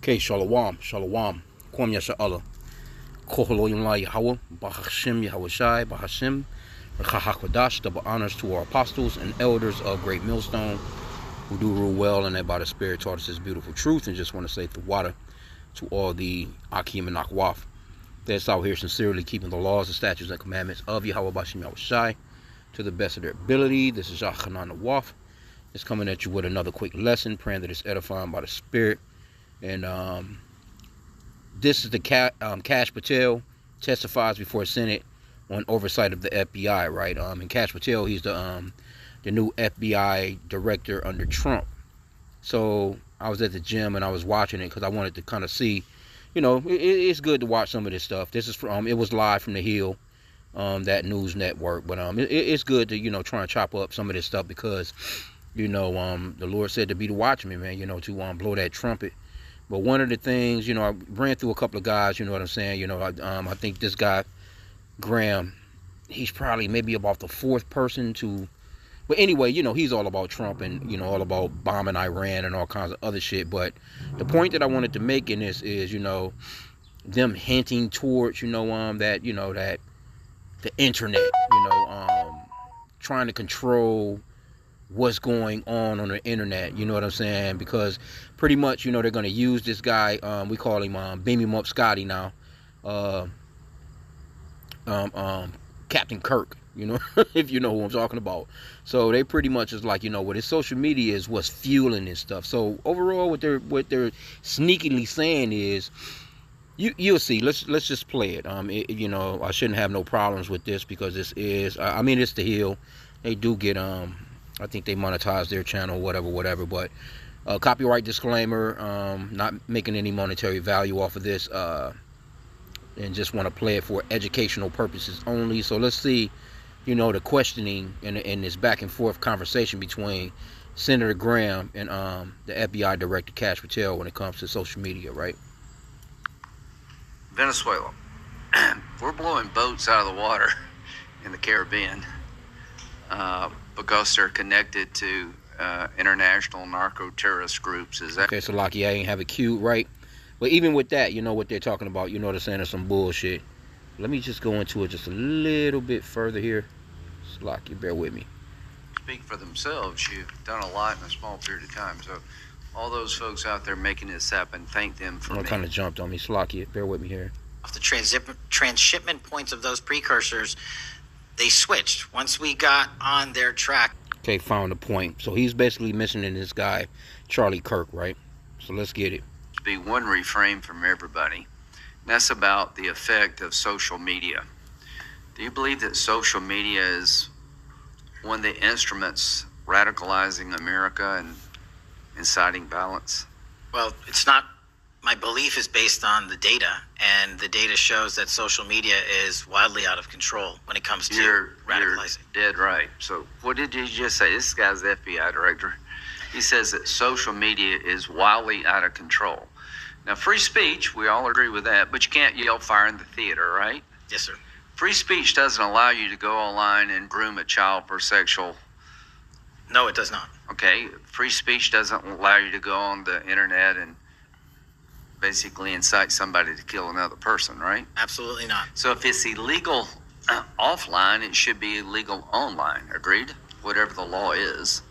Okay, Shalom, Shalom. Kwam Yasha Allah. Koholoyim La Yahweh, Bahashim Yahweh Shai, Bahashim, Rechahakwadash, double honors to our apostles and elders of Great Millstone who do rule well and that by the Spirit taught us this beautiful truth. And just want to say the water to all the H.I.M and Akwaf that's out here sincerely keeping the laws, the statutes, and commandments of Yahweh Bashim Yahweh Shai to the best of their ability. This is Yachanan Nawaf. It's coming at you with another quick lesson, praying that it's edifying by the Spirit. And this is the Kash Patel testifies before Senate on oversight of the FBI, right? And Kash Patel, he's the new FBI director under Trump. So I was at the gym and I was watching it because I wanted to kind of see, it's good to watch some of this stuff. This is from it was live from the Hill, that news network, but it's good to try and chop up some of this stuff because the Lord said to be the watchman, man, to blow that trumpet. But one of the things, I ran through a couple of guys, you know what I'm saying? I think this guy, Graham, he's probably maybe about the fourth person to, but anyway, he's all about Trump and, all about bombing Iran and all kinds of other shit. But the point that I wanted to make in this is, them hinting towards, that the internet, trying to control what's going on the internet, you know what I'm saying? Because pretty much, they're going to use this guy, we call him Beam Him Up Scotty now, Captain Kirk, if you know who I'm talking about. So they pretty much is like, what his social media is what's fueling this stuff. So overall, what they're sneakily saying is, you'll see. Let's just play it. I shouldn't have no problems with this because this is, it's the Hill. They do get I think they monetize their channel, whatever. But copyright disclaimer, not making any monetary value off of this, and just want to play it for educational purposes only. So let's see, the questioning and this back and forth conversation between Senator Graham and the FBI Director Kash Patel when it comes to social media, right? Venezuela. We're blowing boats out of the water in the Caribbean. Because they're connected to international narco-terrorist groups. Is that okay? So Lucky, I ain't have it queued right, but even with that, what they're talking about. They're saying there's some bullshit. Let me just go into it just a little bit further here. Lucky, bear with me. Speak for themselves. You've done a lot in a small period of time. So all those folks out there making this happen, thank them for me. Kind of jumped on me. Slocky, bear with me here. Off the transshipment points of those precursors, they switched once we got on their track. Okay, found the point. So he's basically mentioning this guy, Charlie Kirk, right? So let's get it. Be one refrain from everybody. And that's about the effect of social media. Do you believe that social media is one of the instruments radicalizing America and inciting violence? Well, it's not. My belief is based on the data, and the data shows that social media is wildly out of control when it comes to radicalizing. You're dead right. So what did you just say? This guy's the FBI director. He says that social media is wildly out of control. Now, free speech, we all agree with that, but you can't yell fire in the theater, right? Yes, sir. Free speech doesn't allow you to go online and groom a child for sexual. No, it does not. Okay. Free speech doesn't allow you to go on the internet and basically incite somebody to kill another person, right? Absolutely not. So if it's illegal offline, it should be illegal online. Agreed? Whatever the law is.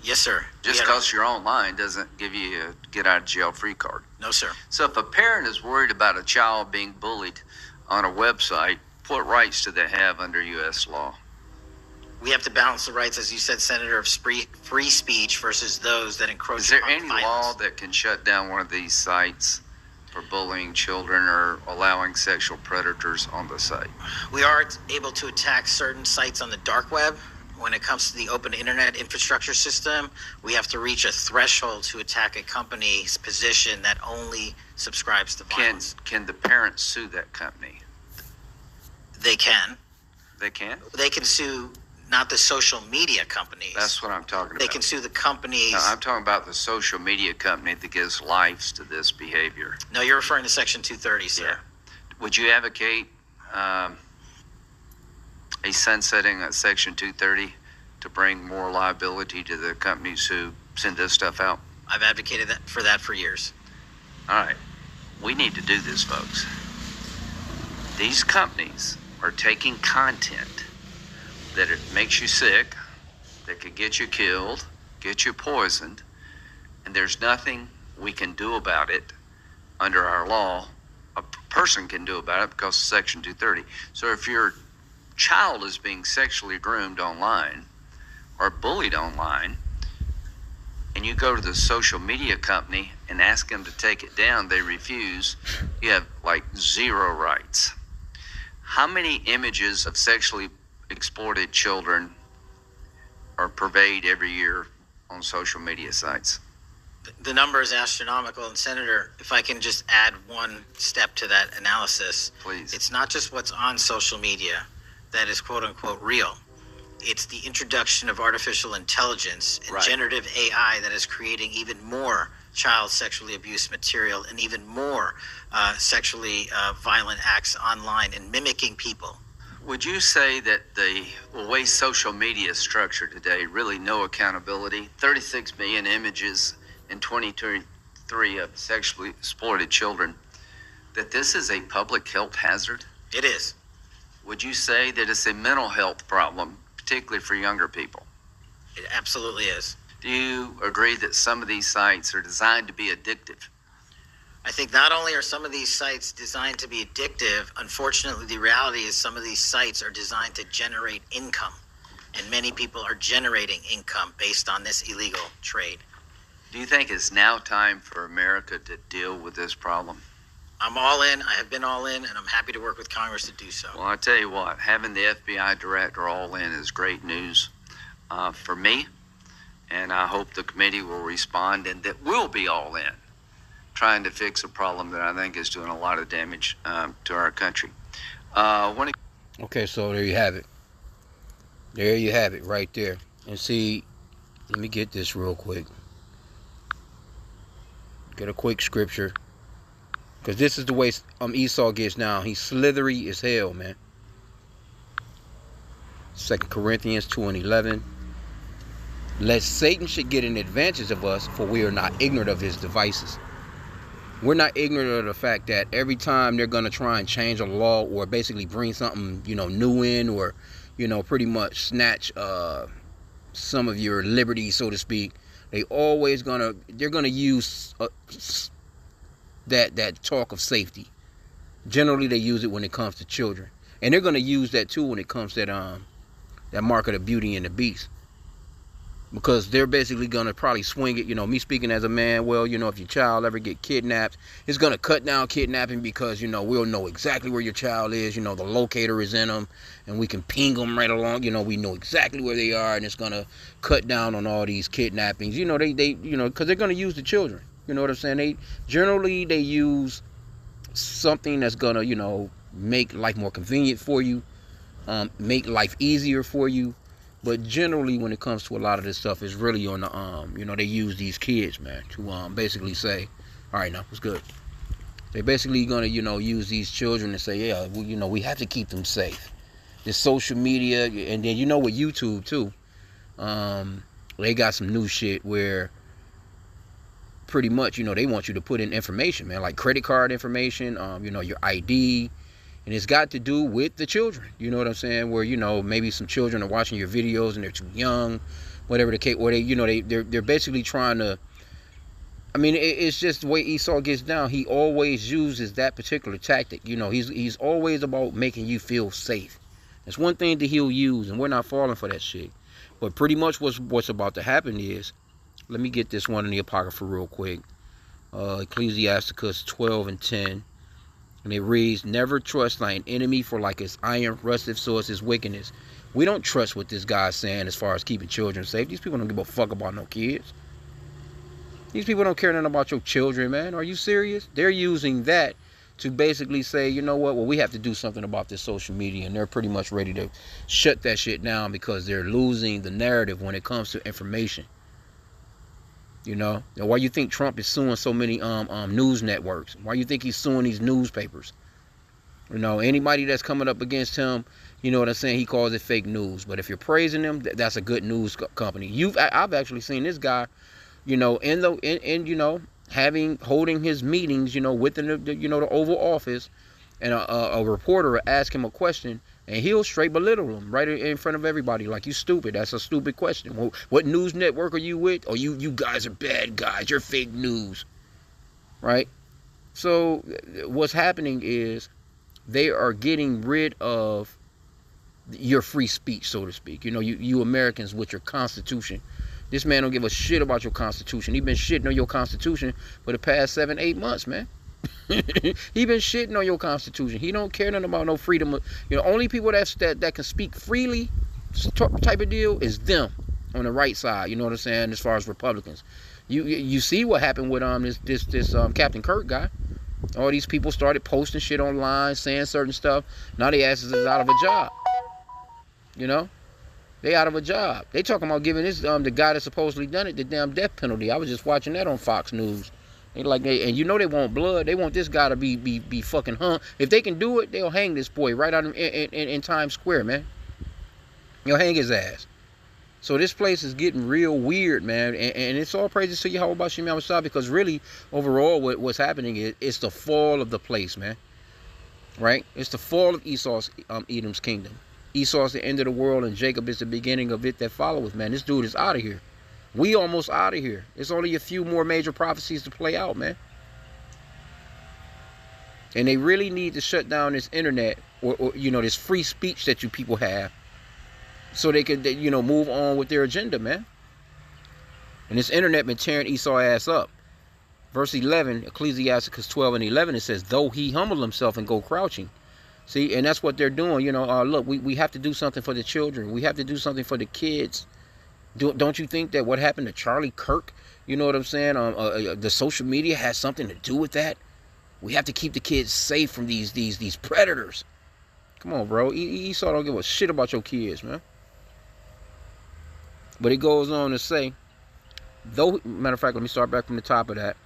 Yes, sir. Just because you're online doesn't give you a get out of jail free card. No, sir. So if a parent is worried about a child being bullied on a website, what rights do they have under U.S. law? We have to balance the rights, as you said, Senator, of free speech versus those that encroach. Is there any law that can shut down one of these sites for bullying children or allowing sexual predators on the site? We are able to attack certain sites on the dark web. When it comes to the open internet infrastructure system, we have to reach a threshold to attack a company's position that only subscribes to violence. Can the parents sue that company? They can. They can? They can sue not the social media companies. That's what I'm talking about. They can sue the companies. No, I'm talking about the social media company that gives lives to this behavior. No, you're referring to Section 230, sir. Yeah. Would you advocate a sunsetting of Section 230 to bring more liability to the companies who send this stuff out? I've advocated for that for years. All right, we need to do this, folks. These companies are taking content that it makes you sick, that could get you killed, get you poisoned, and there's nothing we can do about it under our law. A person can do about it because of Section 230. So if your child is being sexually groomed online or bullied online, and you go to the social media company and ask them to take it down, they refuse, you have like zero rights. How many images of sexually exploited children are purveyed every year on social media sites? The number is astronomical. And Senator, if I can just add one step to that analysis, Please. It's not just what's on social media that is quote unquote real. It's the introduction of artificial intelligence and Right. generative AI that is creating even more child sexually abuse material and even more sexually violent acts online and mimicking people. Would you say that the way social media is structured today, really no accountability, 36 million images in 2023 of sexually exploited children, that this is a public health hazard? It is. Would you say that it's a mental health problem, particularly for younger people? It absolutely is. Do you agree that some of these sites are designed to be addictive? I think not only are some of these sites designed to be addictive, unfortunately, the reality is some of these sites are designed to generate income. And many people are generating income based on this illegal trade. Do you think it's now time for America to deal with this problem? I'm all in. I have been all in, and I'm happy to work with Congress to do so. Well, I tell you what, having the FBI director all in is great news for me, and I hope the committee will respond and that we'll be all in, trying to fix a problem that I think is doing a lot of damage to our country. Okay, so there you have it. There you have it right there. And see, let me get this real quick. Get a quick scripture. Because this is the way Esau gets now. He's slithery as hell, man. 2 Corinthians 2:11. Lest Satan should get an advantage of us, for we are not ignorant of his devices. We're not ignorant of the fact that every time they're going to try and change a law or basically bring something, new in, or, pretty much snatch some of your liberty, so to speak, they're going to use that talk of safety. Generally, they use it when it comes to children, and they're going to use that too when it comes to that mark of the beauty and the beast, because they're basically going to probably swing it. Me speaking as a man, well, if your child ever get kidnapped, it's going to cut down kidnapping, because we'll know exactly where your child is. The locator is in them, and we can ping them right along. We know exactly where they are, and it's going to cut down on all these kidnappings. They because they're going to use the children. You know what I'm saying? They use something that's gonna, make life more convenient for you, make life easier for you. But generally, when it comes to a lot of this stuff, it's really on the they use these kids, man, to basically say, all right, now what's good. They're basically gonna use these children and say, yeah, well, we have to keep them safe. This social media, and then with YouTube too, they got some new shit where pretty much, they want you to put in information, man, like credit card information, your ID, and it's got to do with the children. You know what I'm saying? Where, maybe some children are watching your videos and they're too young, whatever the case, or they're basically trying to, it's just the way Esau gets down. He always uses that particular tactic. He's always about making you feel safe. That's one thing that he'll use, and we're not falling for that shit. But pretty much what's about to happen is, let me get this one in the Apocrypha real quick. Ecclesiasticus 12:10. And it reads, never trust thine enemy, for like his iron rusteth, so is his wickedness. We don't trust what this guy's saying as far as keeping children safe. These people don't give a fuck about no kids. These people don't care nothing about your children, man. Are you serious? They're using that to basically say, you know what, well, we have to do something about this social media. And they're pretty much ready to shut that shit down because they're losing the narrative when it comes to information. And why you think Trump is suing so many news networks? Why you think he's suing these newspapers? Anybody that's coming up against him, you know what I'm saying, he calls it fake news. But if you're praising him, that's a good news company. I've actually seen this guy, in holding his meetings, within the Oval Office, and a reporter will ask him a question, and he'll straight belittle him right in front of everybody, like, you stupid. That's a stupid question. Well, what news network are you with? Oh, you guys are bad guys. You're fake news, right? So what's happening is they are getting rid of your free speech, so to speak. You Americans with your Constitution. This man don't give a shit about your Constitution. He been shitting on your Constitution for the past 7-8 months, man. He been shitting on your Constitution. He don't care nothing about no freedom. Only people that can speak freely, type of deal, is them on the right side. You know what I'm saying? As far as Republicans, you see what happened with this Captain Kirk guy. All these people started posting shit online, saying certain stuff. Now they asses is out of a job. They out of a job. They talking about giving this the guy that supposedly done it the damn death penalty. I was just watching that on Fox News. And they want blood. They want this guy to be fucking hung. If they can do it, they'll hang this boy right out in Times Square, man. They'll hang his ass. So this place is getting real weird, man. And it's all praises to Yahweh Bashim Yahweh, because really, overall, what's happening is it's the fall of the place, man. Right? It's the fall of Edom's kingdom. Esau's the end of the world, and Jacob is the beginning of it that followeth, man. This dude is out of here. We almost out of here. It's only a few more major prophecies to play out, man. And they really need to shut down this internet or this free speech that you people have, so they could, move on with their agenda, man. And this internet been tearing Esau's ass up. Verse 11, Ecclesiasticus 12:11, it says, though he humble himself and go crouching. See, and that's what they're doing. Look, we have to do something for the children. We have to do something for the kids. Don't you think that what happened to Charlie Kirk, you know what I'm saying, the social media has something to do with that? We have to keep the kids safe from these predators. Come on, bro. Esau don't give a shit about your kids, man. But it goes on to say, matter of fact, let me start back from the top of that.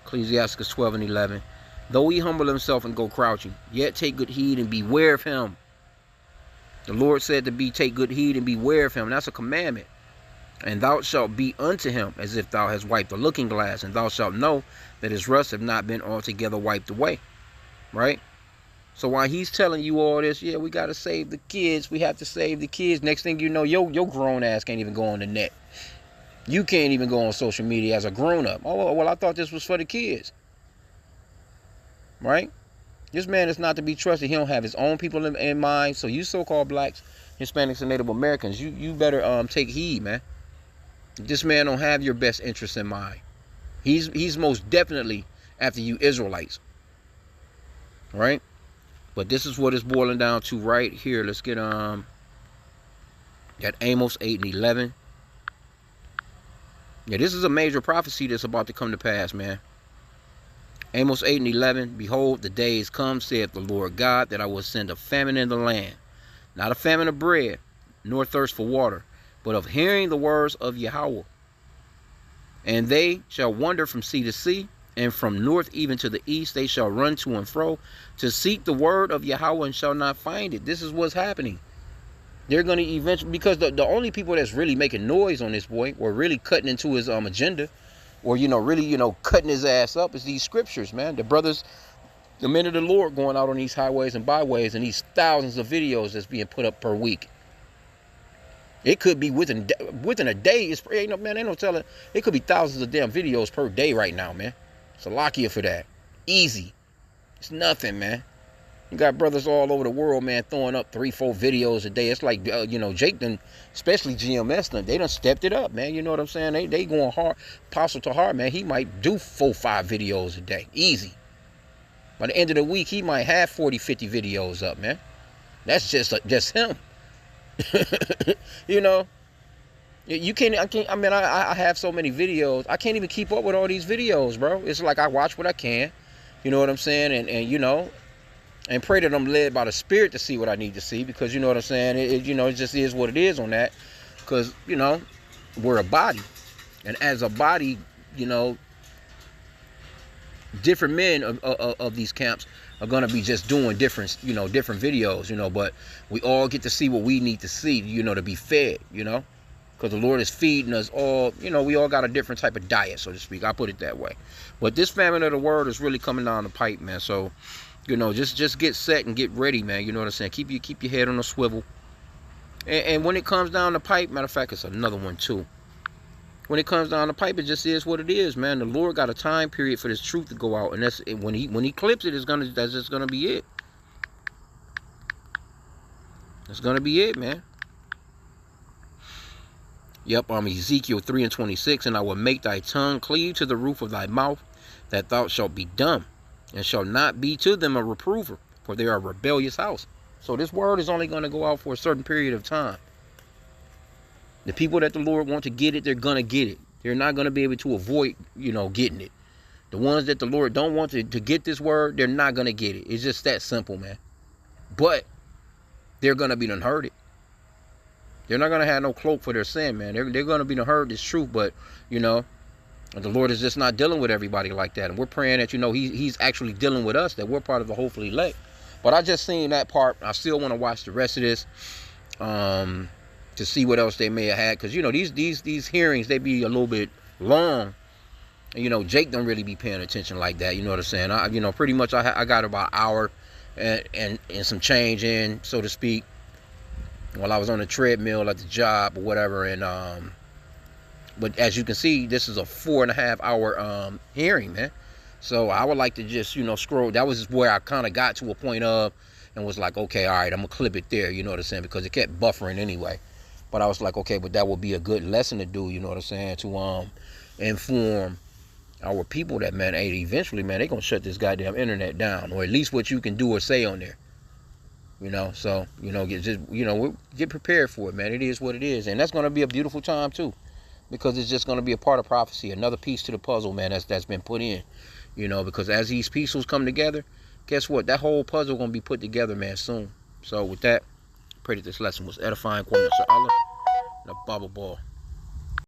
Ecclesiasticus 12:11. Though he humble himself and go crouching, yet take good heed and beware of him. The Lord said take good heed and beware of him. That's a commandment. And thou shalt be unto him as if thou hast wiped a looking glass, and thou shalt know that his rust have not been altogether wiped away. Right? So while he's telling you all this, yeah, we got to save the kids. We have to save the kids. Next thing you know, your grown ass can't even go on the net. You can't even go on social media as a grown up. Oh, well, I thought this was for the kids. Right? This man is not to be trusted. He don't have his own people in mind. So you so-called blacks, Hispanics, and Native Americans, you better take heed, man. This man don't have your best interests in mind. He's most definitely after you Israelites. Right? But this is what it's boiling down to right here. Let's get at Amos 8:11. Yeah, this is a major prophecy that's about to come to pass, man. Amos 8:11, behold, the days come, saith the Lord God, that I will send a famine in the land, not a famine of bread, nor thirst for water, but of hearing the words of Yahweh. And they shall wander from sea to sea, and from north even to the east, they shall run to and fro, to seek the word of Yahweh, and shall not find it. This is what's happening. They're going to eventually, because the only people that's really making noise on this boy, or really cutting into his agenda, or, really, cutting his ass up, is these scriptures, man. The brothers, the men of the Lord going out on these highways and byways, and these thousands of videos that's being put up per week. It could be within a day. Man, ain't no telling. It could be thousands of damn videos per day right now, man. It's a Salakia for that. Easy. It's nothing, man. You got brothers all over the world, man, throwing up 3-4 videos a day. It's like, Jake done, especially GMS, they done stepped it up, man. You know what I'm saying? They going hard. Apostle to heart, man. He might do 4-5 videos a day. Easy. By the end of the week, he might have 40-50 videos up, man. That's just him. You can't, I have so many videos. I can't even keep up with all these videos, bro. It's like I watch what I can. You know what I'm saying? And pray that I'm led by the Spirit to see what I need to see, because you know what I'm saying? It just is what it is on that. Because, we're a body. And as a body, different men of these camps are going to be just doing different videos, but we all get to see what we need to see, to be fed, Because the Lord is feeding us all. You know, we all got a different type of diet, so to speak. I put it that way. But this famine of the word is really coming down the pipe, man. So, you know, just get set and get ready, man. You know what I'm saying? Keep your head on a swivel. And when it comes down the pipe, matter of fact, it's another one too. When it comes down the pipe, it just is what it is, man. The Lord got a time period for this truth to go out, and that's when he clips it. That's just gonna be it. That's gonna be it, man. Yep, Ezekiel 3:26, and I will make thy tongue cleave to the roof of thy mouth, that thou shalt be dumb, and shalt not be to them a reprover, for they are a rebellious house. So this word is only going to go out for a certain period of time. The people that the Lord want to get it, they're going to get it. They're not going to be able to avoid, you know, getting it. The ones that the Lord don't want to get this word, they're not going to get it. It's just that simple, man. But they're going to be done heard it. They're not going to have no cloak for their sin, man. They're going to be done heard this truth, but, you know, the Lord is just not dealing with everybody like that. And we're praying that, you know, he's actually dealing with us, that we're part of the hopefully elect. But I just seen that part. I still want to watch the rest of this to see what else they may have had. Because, you know, these hearings, they be a little bit long. And, you know, Jake don't really be paying attention like that. You know what I'm saying? You know, pretty much I got about an hour and some change in, so to speak, while I was on the treadmill at the job or whatever. And but as you can see, this is a 4.5 hour hearing, man. So I would like to just, you know, scroll. That was where I kind of got to a point of and was like, okay, all right, I'm gonna clip it there, you know what I'm saying, because it kept buffering anyway. But I was like, okay, but that would be a good lesson to do, you know what I'm saying, to inform our people that, man, hey, eventually, man, they gonna shut this goddamn internet down, or at least what you can do or say on there. You know, so, you know, get prepared for it, man. It is what it is. And that's going to be a beautiful time, too, because it's just going to be a part of prophecy, another piece to the puzzle, man, that's been put in, you know, because as these pieces come together, guess what? That whole puzzle going to be put together, man, soon. So with that, pray that this lesson was edifying, quoting Allah, and a Bible ball.